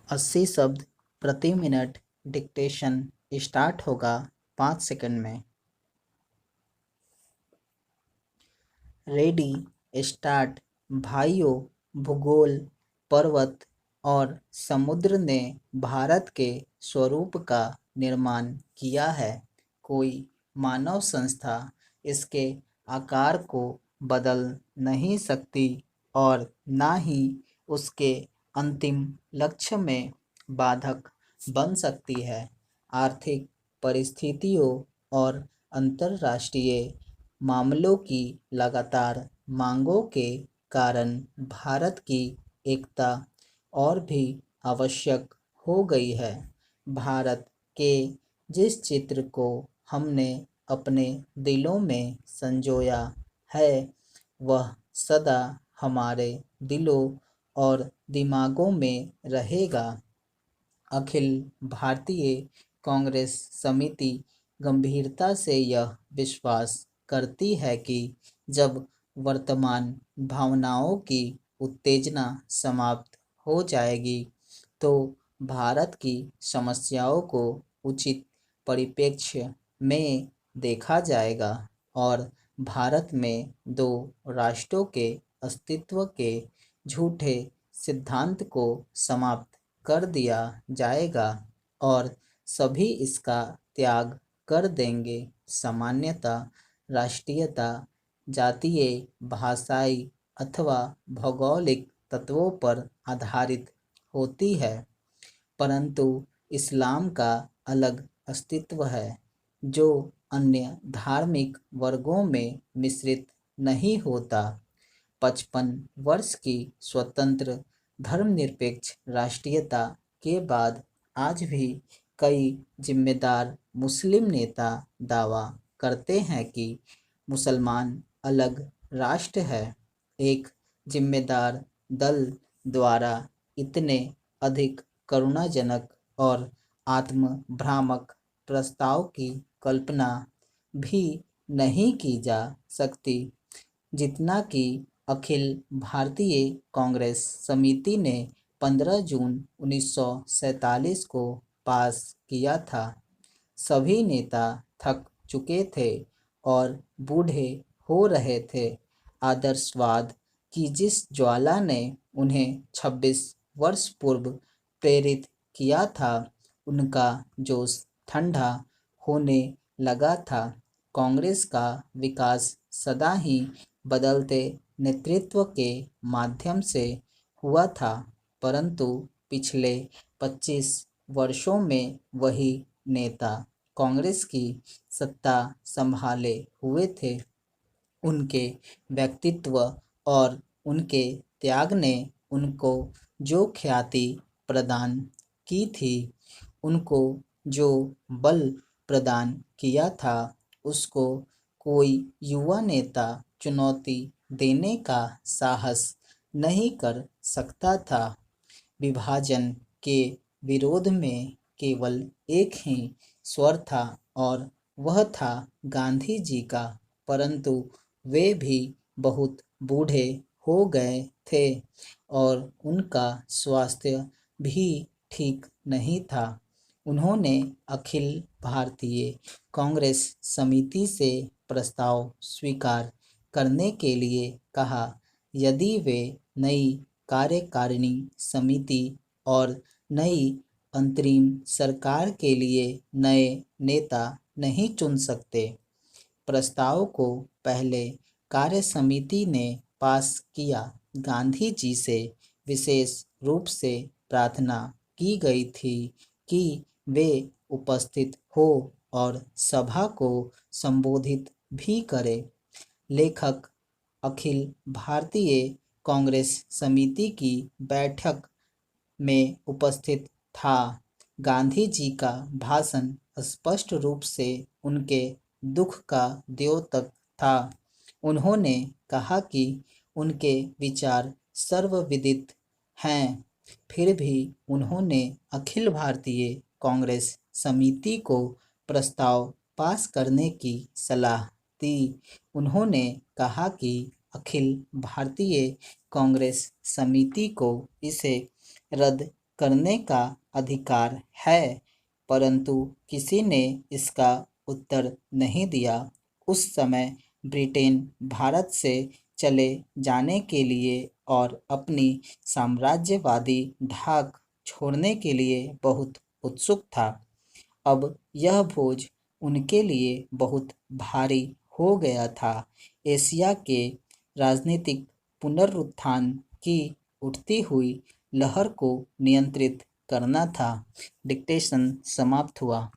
80 शब्द प्रति minute dictation start होगा 5 सेकंड में। Ready, start. भाइयों, भूगोल, पर्वत और समुद्र ने भारत के स्वरूप का निर्माण किया है। कोई मानव संस्था इसके आकार को बदल नहीं सकती और ना ही उसके अंतिम लक्ष्य में बाधक बन सकती है। आर्थिक परिस्थितियों और अंतर्राष्ट्रीय मामलों की लगातार मांगों के कारण भारत की एकता और भी आवश्यक हो गई है। भारत के जिस चित्र को हमने अपने दिलों में संजोया है, वह सदा हमारे दिलों और दिमागों में रहेगा। अखिल भारतीय कांग्रेस समिति गंभीरता से यह विश्वास करती है कि जब वर्तमान भावनाओं की उत्तेजना समाप्त हो जाएगी, तो भारत की समस्याओं को उचित परिप्रेक्ष्य में देखा जाएगा और भारत में दो राष्ट्रों के अस्तित्व के झूठे सिद्धांत को समाप्त कर दिया जाएगा और सभी इसका त्याग कर देंगे। समान्यता, राष्ट्रीयता, जातीय, भाषाई अथवा भौगोलिक तत्वों पर आधारित होती है, परंतु इस्लाम का अलग अस्तित्व है जो अन्य धार्मिक वर्गों में मिश्रित नहीं होता। 55 वर्ष की स्वतंत्र धर्मनिरपेक्ष राष्ट्रीयता के बाद आज भी कई जिम्मेदार मुस्लिम नेता दावा करते हैं कि मुसलमान अलग राष्ट्र है। एक जिम्मेदार दल द्वारा इतने अधिक करुणाजनक और आत्मभ्रामक प्रस्ताव की कल्पना भी नहीं की जा सकती जितना कि अखिल भारतीय कांग्रेस समिति ने 15 जून 1947 को पास किया था। सभी नेता थक चुके थे और बूढ़े हो रहे थे। आदर्शवाद की जिस ज्वाला ने उन्हें 26 वर्ष पूर्व प्रेरित किया था, उनका जोश ठंडा होने लगा था। कांग्रेस का विकास सदा ही बदलते नेतृत्व के माध्यम से हुआ था, परंतु पिछले 25 वर्षों में वही नेता कांग्रेस की सत्ता संभाले हुए थे। उनके व्यक्तित्व और उनके त्याग ने उनको जो ख्याति प्रदान की थी, उनको जो बल प्रदान किया था, उसको कोई युवा नेता चुनौती देने का साहस नहीं कर सकता था। विभाजन के विरोध में केवल एक ही स्वर था और वह था गांधी जी का, परंतु वे भी बहुत बूढ़े हो गए थे और उनका स्वास्थ्य भी ठीक नहीं था। उन्होंने अखिल भारतीय कांग्रेस समिति से प्रस्ताव स्वीकार करने के लिए कहा। यदि वे नई कार्यकारिणी समिति और नई अंतरिम सरकार के लिए नए नेता नहीं चुन सकते। प्रस्ताव को पहले कार्य समिति ने पास किया। गांधी जी से विशेष रूप से प्रार्थना की गई थी कि वे उपस्थित हो और सभा को संबोधित भी करें। लेखक अखिल भारतीय कांग्रेस समिति की बैठक में उपस्थित था। गांधी जी का भाषण स्पष्ट रूप से उनके दुख का द्योतक था। उन्होंने कहा कि उनके विचार सर्वविदित हैं, फिर भी उन्होंने अखिल भारतीय कांग्रेस समिति को प्रस्ताव पास करने की सलाह दी। उन्होंने कहा कि अखिल भारतीय कांग्रेस समिति को इसे रद्द करने का अधिकार है, परंतु किसी ने इसका उत्तर नहीं दिया। उस समय ब्रिटेन भारत से चले जाने के लिए और अपनी साम्राज्यवादी धाक छोड़ने के लिए बहुत उत्सुक था। अब यह बोझ उनके लिए बहुत भारी हो गया था। एशिया के राजनीतिक पुनरुत्थान की उठती हुई लहर को नियंत्रित करना था। डिक्टेशन समाप्त हुआ।